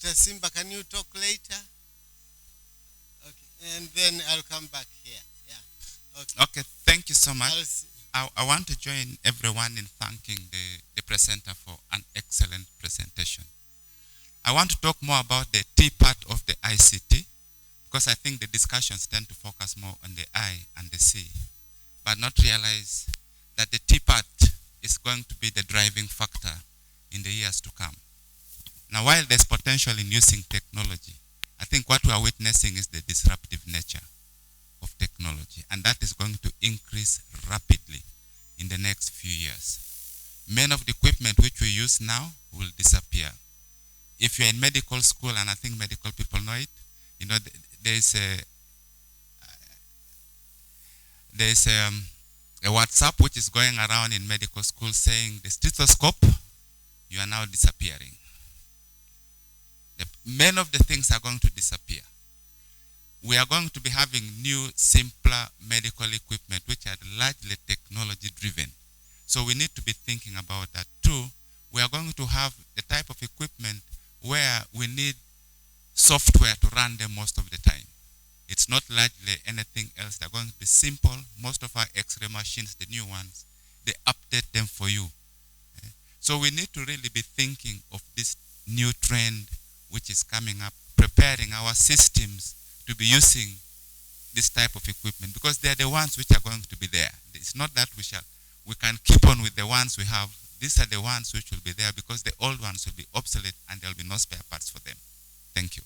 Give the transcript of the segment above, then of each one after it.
Dr. Simba, can you talk later? Okay, and then I'll come back here. Yeah. Okay, thank you so much. I want to join everyone in thanking the presenter for an excellent presentation. I want to talk more about the T part of the ICT, because I think the discussions tend to focus more on the I and the C, but not realize that the T part is going to be the driving factor in the years to come. Now, while there's potential in using technology, I think what we are witnessing is the disruptive nature of technology, and that is going to increase rapidly in the next few years. Many of the equipment which we use now will disappear. If you're in medical school, and I think medical people know it, you know, there's a WhatsApp which is going around in medical school saying the stethoscope, you are now disappearing. Many of the things are going to disappear. We are going to be having new, simpler medical equipment which are largely technology driven. So we need to be thinking about that too. We are going to have the type of equipment where we need software to run them most of the time. It's not largely anything else. They're going to be simple. Most of our X-ray machines, the new ones, they update them for you. So we need to really be thinking of this new trend which is coming up, preparing our systems to be using this type of equipment, because they are the ones which are going to be there. It's not that we can keep on with the ones we have. These are the ones which will be there, because the old ones will be obsolete and there will be no spare parts for them. Thank you.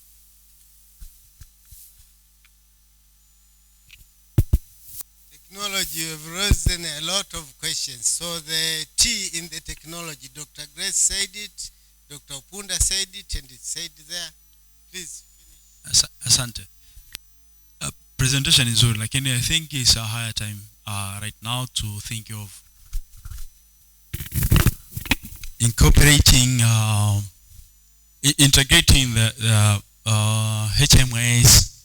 Technology, you've raised a lot of questions. So the T in the technology, Dr. Grace said it, Dr. Punda said it, and it said there. Please finish. Asante. Presentation is good, like, I think it's a higher time right now to think of incorporating, integrating the HMIs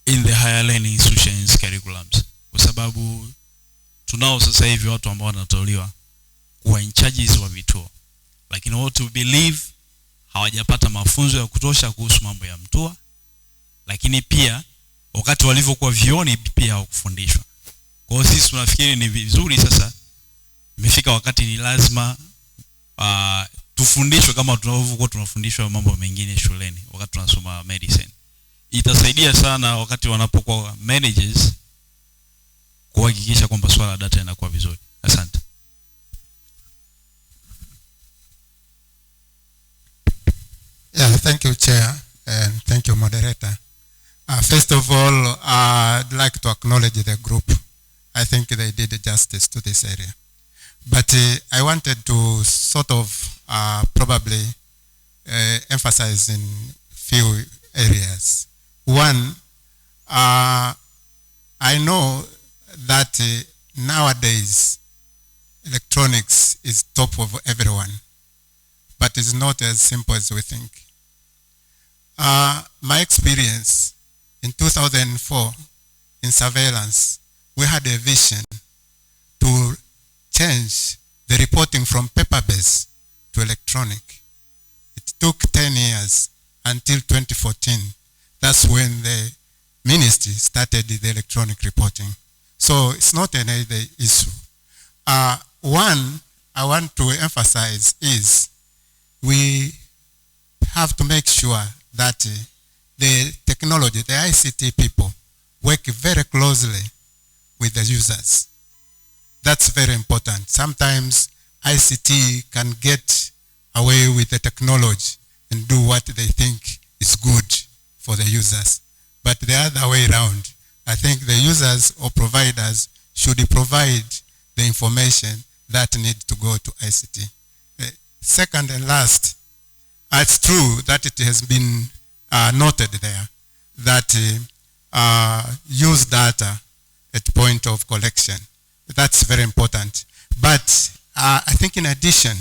in the higher learning institutions curriculums. Kwa sababu tunao sasa hivi watu ambao wanatoliwa kuwa in charges wa vituo, lakini watu believe hawajapata mafunzo ya kutosha kuhusu mambo ya mtua, lakini pia wakati walivyokuwa vioni pia hawakufundishwa. Kwa hiyo sisi tunafikiri ni vizuri sasa imefika wakati ni lazima tufundishwe kama tunavyokuwa tunafundishwa mambo mengine shuleni wakati tunasoma medicine. Itasaidia sana wakati wanapokuwa managers kuhakikisha kwamba swala data yanakuwa vizuri. Asante. Yeah, thank you, Chair, and thank you, Moderator. First of all, I'd like to acknowledge the group. I think they did justice to this area. But I wanted to sort of probably emphasize in few areas. One, I know that nowadays electronics is top of everyone, but it's not as simple as we think. My experience in 2004 in surveillance, we had a vision to change the reporting from paper-based to electronic. It took 10 years until 2014. That's when the ministry started the electronic reporting. So it's not an issue. One I want to emphasize is we have to make sure that the technology, the ICT people, work very closely with the users. That's very important. Sometimes ICT can get away with the technology and do what they think is good for the users. But the other way around, I think the users or providers should provide the information that need to go to ICT. Second and last, it's true that it has been noted there that use data at point of collection. That's very important. But I think in addition,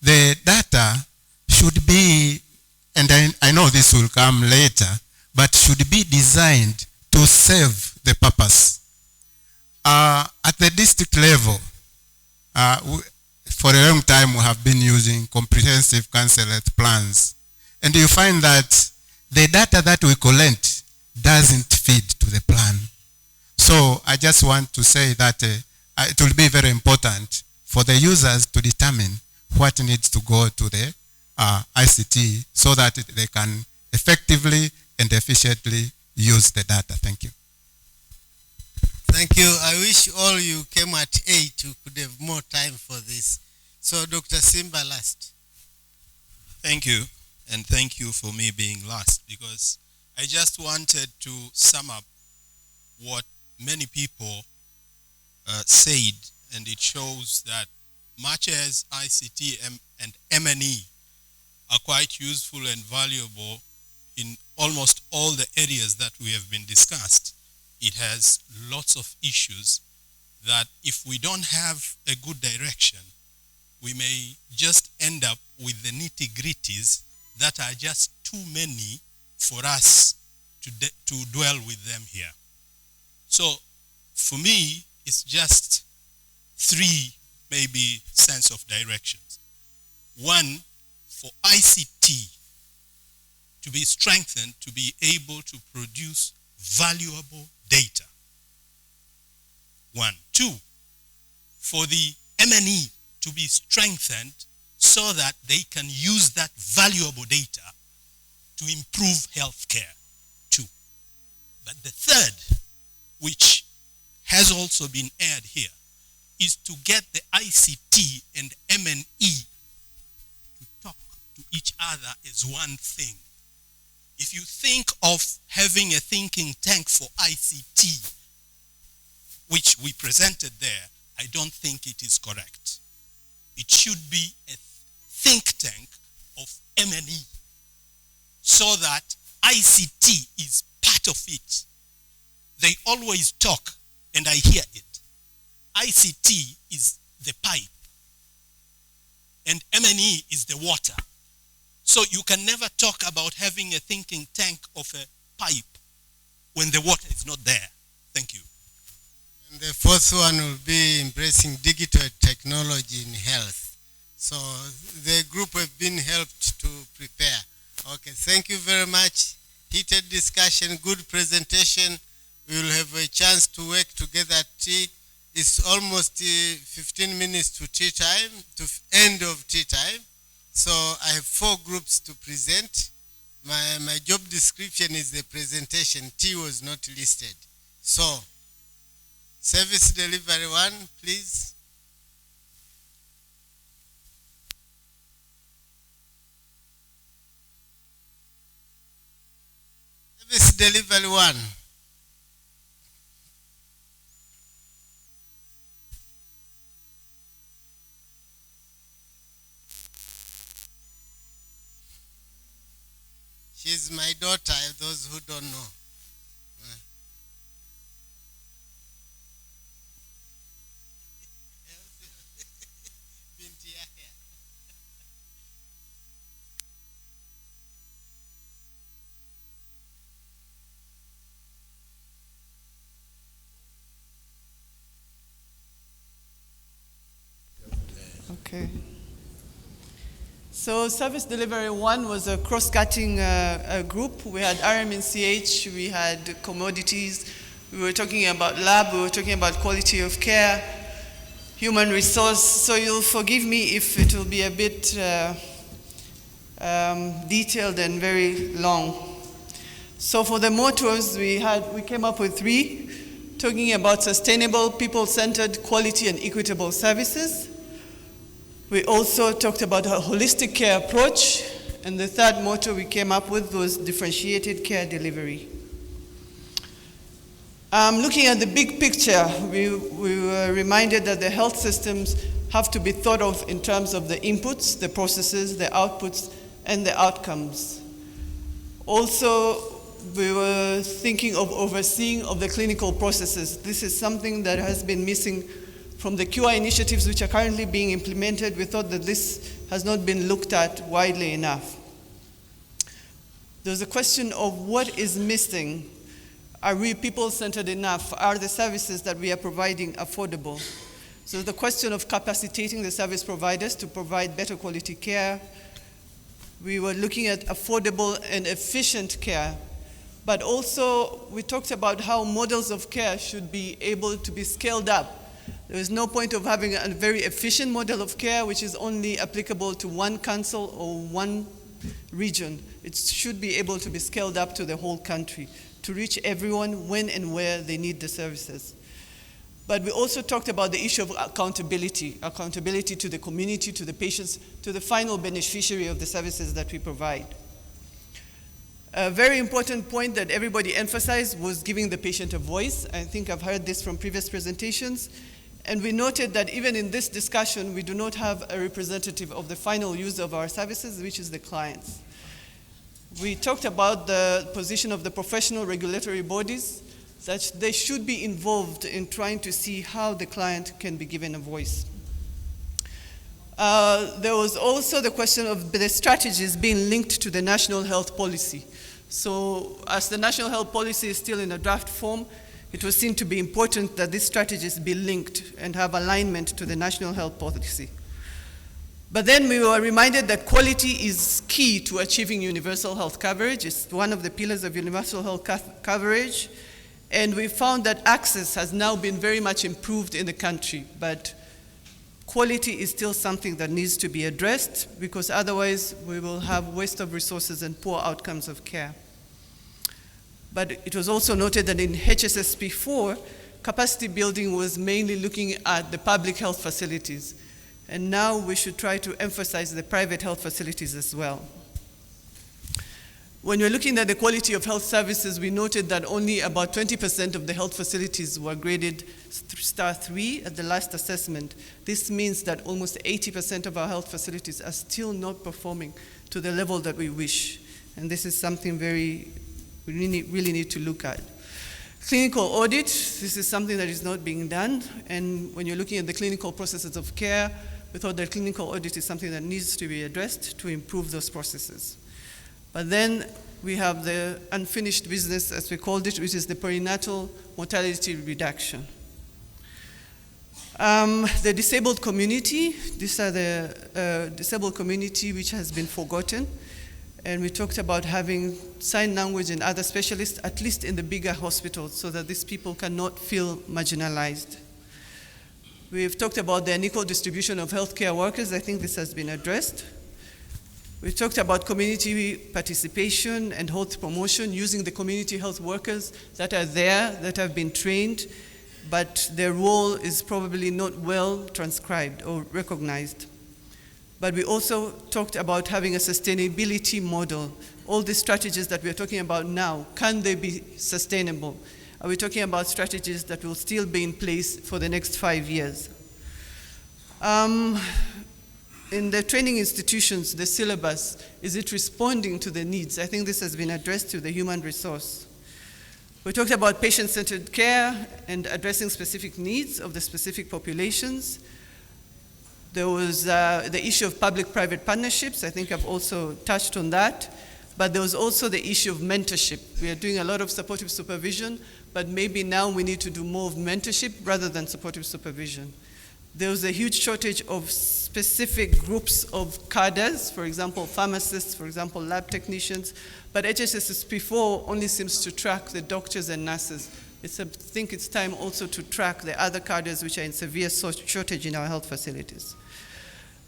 the data should be, and I know this will come later, but should be designed to serve the purpose. At the district level, for a long time we have been using comprehensive council health plans, And you find that the data that we collect doesn't feed to the plan. So I just want to say that it will be very important for the users to determine what needs to go to the ICT so that they can effectively and efficiently use the data. Thank you. Thank you. I wish all you came at 8. You could have more time for this. So Dr. Simba last. Thank you. And thank you for me being last, because I just wanted to sum up what many people said, and it shows that much as ICT and M&E are quite useful and valuable in almost all the areas that we have been discussed, it has lots of issues that if we don't have a good direction, we may just end up with the nitty-gritties that are just too many for us to dwell with them here. So for me, it's just 3 maybe sense of directions. One, for ICT to be strengthened, to be able to produce valuable data. 1. 2, for the M&E to be strengthened so that they can use that valuable data to improve healthcare. 2. But the third, which has also been aired here, is to get the ICT and M&E to talk to each other as one thing. If you think of having a thinking tank for ICT, which we presented there, I don't think it is correct. It should be a think tank of M&E so that ICT is part of it. They always talk, and I hear it. ICT is the pipe, and M&E is the water. So you can never talk about having a thinking tank of a pipe when the water is not there. Thank you. And the fourth one will be embracing digital technology in health. So the group have been helped to prepare. Okay, thank you very much. Heated discussion, good presentation. We will have a chance to work together at tea. It's almost 15 minutes to tea time, to end of tea time. So I have 4 groups to present. My job description is the presentation. Tea was not listed. So, service delivery 1, please. Service delivery 1. She's my daughter, those who don't know. Okay. So Service Delivery 1 was a cross-cutting group. We had RMNCH, we had commodities, we were talking about lab, we were talking about quality of care, human resource. So you'll forgive me if it will be a bit detailed and very long. So for the mottos, we came up with 3, talking about sustainable, people-centered, quality and equitable services. We also talked about a holistic care approach, and the third motto we came up with was differentiated care delivery. Looking at the big picture, we were reminded that the health systems have to be thought of in terms of the inputs, the processes, the outputs, and the outcomes. Also, we were thinking of overseeing of the clinical processes. This is something that has been missing from the KUWA initiatives which are currently being implemented. We thought that this has not been looked at widely enough. There's a question of what is missing. Are we people-centered enough? Are the services that we are providing affordable? So the question of capacitating the service providers to provide better quality care, We were looking at affordable and efficient care. But also, we talked about how models of care should be able to be scaled up. There is no point of having a very efficient model of care which is only applicable to one council or one region. It should be able to be scaled up to the whole country to reach everyone when and where they need the services. But we also talked about the issue of accountability to the community, to the patients, to the final beneficiary of the services that we provide. A very important point that everybody emphasized was giving the patient a voice. I think I've heard this from previous presentations. And we noted that even in this discussion, we do not have a representative of the final user of our services, which is the clients. We talked about the position of the professional regulatory bodies, that they should be involved in trying to see how the client can be given a voice. There was also the question of the strategies being linked to the national health policy. So as the national health policy is still in a draft form, it was seen to be important that these strategies be linked and have alignment to the national health policy. But then we were reminded that quality is key to achieving universal health coverage. It's one of the pillars of universal health coverage. And we found that access has now been very much improved in the country, but quality is still something that needs to be addressed, because otherwise we will have waste of resources and poor outcomes of care. But it was also noted that in HSSP4, capacity building was mainly looking at the public health facilities. And now we should try to emphasize the private health facilities as well. When we're looking at the quality of health services, we noted that only about 20% of the health facilities were graded star 3 at the last assessment. This means that almost 80% of our health facilities are still not performing to the level that we wish. And this is something we really need to look at. Clinical audit, this is something that is not being done. And when you're looking at the clinical processes of care, we thought that clinical audit is something that needs to be addressed to improve those processes. But then we have the unfinished business, as we called it, which is the perinatal mortality reduction. The disabled community, these are the disabled community which has been forgotten. And we talked about having sign language and other specialists, at least in the bigger hospitals, so that these people cannot feel marginalized. We've talked about the unequal distribution of healthcare workers. I think this has been addressed. We talked about community participation and health promotion, using the community health workers that are there, that have been trained, but their role is probably not well transcribed or recognized. But we also talked about having a sustainability model. All the strategies that we're talking about now, can they be sustainable? Are we talking about strategies that will still be in place for the next 5 years? In the training institutions, the syllabus, is it responding to the needs? I think this has been addressed to the human resource. We talked about patient-centered care and addressing specific needs of the specific populations. There was the issue of public-private partnerships. I think I've also touched on that. But there was also the issue of mentorship. We are doing a lot of supportive supervision, but maybe now we need to do more of mentorship rather than supportive supervision. There was a huge shortage of specific groups of cadres, for example, pharmacists, for example, lab technicians, but HSSP4 only seems to track the doctors and nurses. I think it's time also to track the other cadres which are in severe shortage in our health facilities.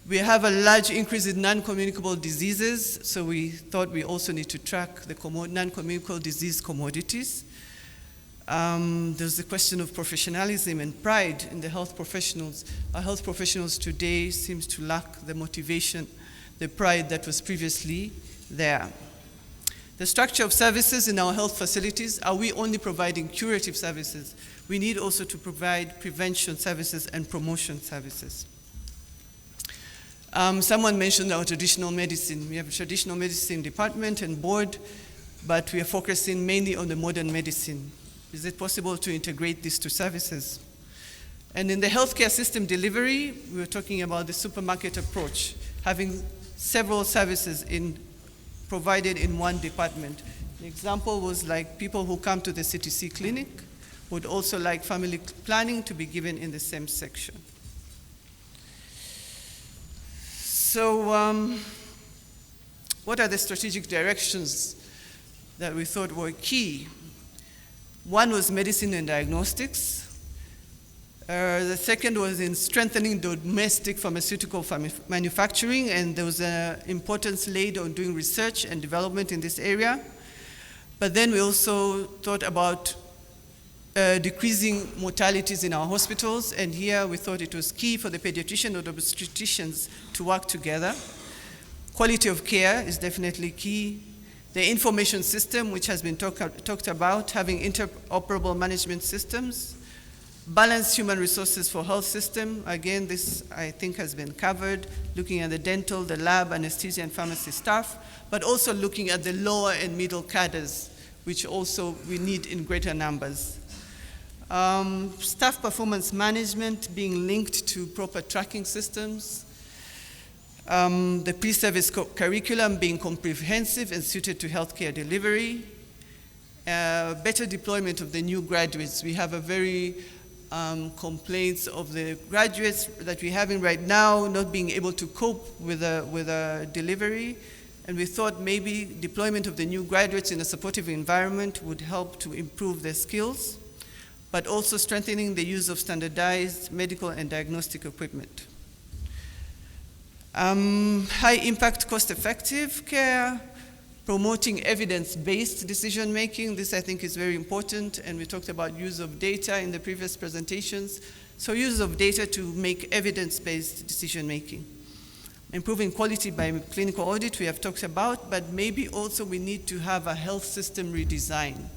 We have a large increase in non-communicable diseases, so we thought we also need to track the non-communicable disease commodities. There's the question of professionalism and pride in the health professionals. Our health professionals today seems to lack the motivation, the pride that was previously there. The structure of services in our health facilities, are we only providing curative services? We need also to provide prevention services and promotion services. Someone mentioned our traditional medicine. We have a traditional medicine department and board, but we are focusing mainly on the modern medicine. Is it possible to integrate these two services? And in the healthcare system delivery, we were talking about the supermarket approach, having several services provided in one department. An example was like people who come to the CTC clinic would also like family planning to be given in the same section. So What are the strategic directions that we thought were key? One was medicine and diagnostics. The second was in strengthening domestic pharmaceutical manufacturing, and there was an importance laid on doing research and development in this area. But then we also thought about decreasing mortalities in our hospitals, and here we thought it was key for the pediatrician or the obstetricians to work together. Quality of care is definitely key. The information system, which has been talked about, having interoperable management systems. Balanced human resources for health system. Again, this I think has been covered, looking at the dental, the lab, anesthesia, and pharmacy staff, but also looking at the lower and middle cadres, which also we need in greater numbers. Staff performance management being linked to proper tracking systems. The pre-service curriculum being comprehensive and suited to healthcare delivery. Better deployment of the new graduates. We have a very complaints of the graduates that we're having right now not being able to cope with a delivery. And we thought maybe deployment of the new graduates in a supportive environment would help to improve their skills, but also strengthening the use of standardized medical and diagnostic equipment. High impact, cost-effective care, promoting evidence-based decision-making. This I think is very important, and we talked about use of data in the previous presentations. So use of data to make evidence-based decision-making. Improving quality by clinical audit we have talked about, but maybe also we need to have a health system redesign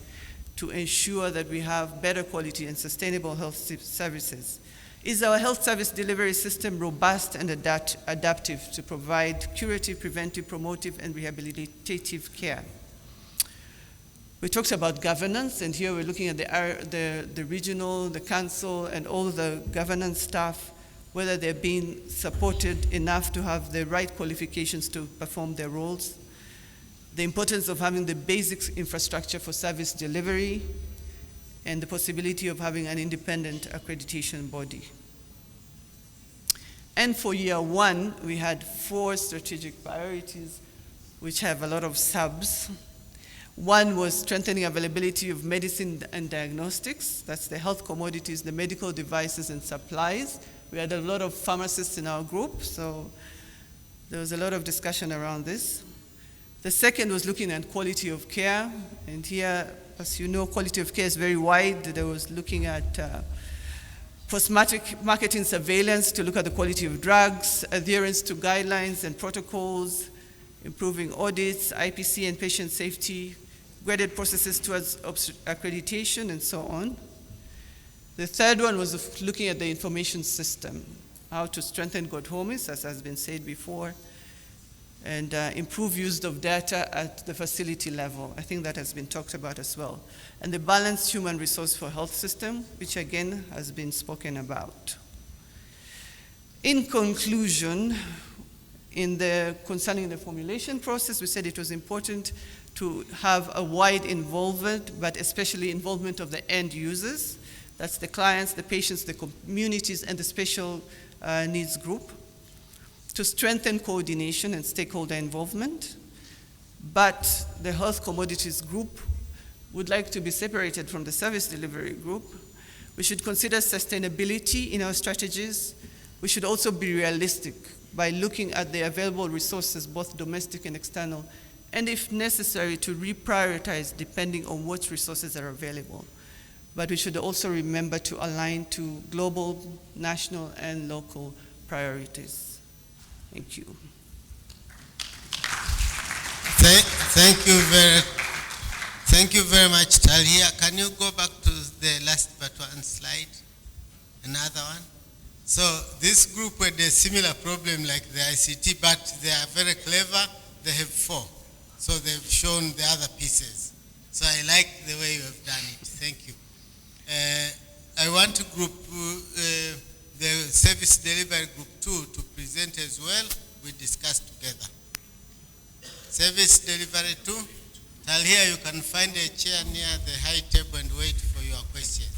to ensure that we have better quality and sustainable health services. Is our health service delivery system robust and adaptive to provide curative, preventive, promotive, and rehabilitative care? We talked about governance, and here we're looking at the regional, the council, and all the governance staff, whether they're being supported enough to have the right qualifications to perform their roles. The importance of having the basic infrastructure for service delivery, and the possibility of having an independent accreditation body. And for year one, we had 4 strategic priorities, which have a lot of subs. One was strengthening availability of medicine and diagnostics. That's the health commodities, the medical devices and supplies. We had a lot of pharmacists in our group, so there was a lot of discussion around this. The second was looking at quality of care, and here, as you know, quality of care is very wide. There was looking at post-marketing surveillance to look at the quality of drugs, adherence to guidelines and protocols, improving audits, IPC and patient safety, graded processes towards accreditation, and so on. The third one was looking at the information system, how to strengthen good homies, as has been said before, and improve use of data at the facility level. I think that has been talked about as well. And the balanced human resource for health system, which again has been spoken about. In conclusion, concerning the formulation process, we said it was important to have a wide involvement, but especially involvement of the end users. That's the clients, the patients, the communities, and the special needs group, to strengthen coordination and stakeholder involvement. But the health commodities group would like to be separated from the service delivery group. We should consider sustainability in our strategies. We should also be realistic by looking at the available resources, both domestic and external, and if necessary, to reprioritize depending on what resources are available. But we should also remember to align to global, national, and local priorities. Thank you. Thank you very much, Talia. Can you go back to the last but one slide? Another one. So this group had a similar problem like the ICT, but they are very clever. They have 4. So they've shown the other pieces. So I like the way you have done it. Thank you. I want to group the service delivery group 2 to present as well. We discuss together. Service delivery 2. Talia, you can find a chair near the high table and wait for your questions.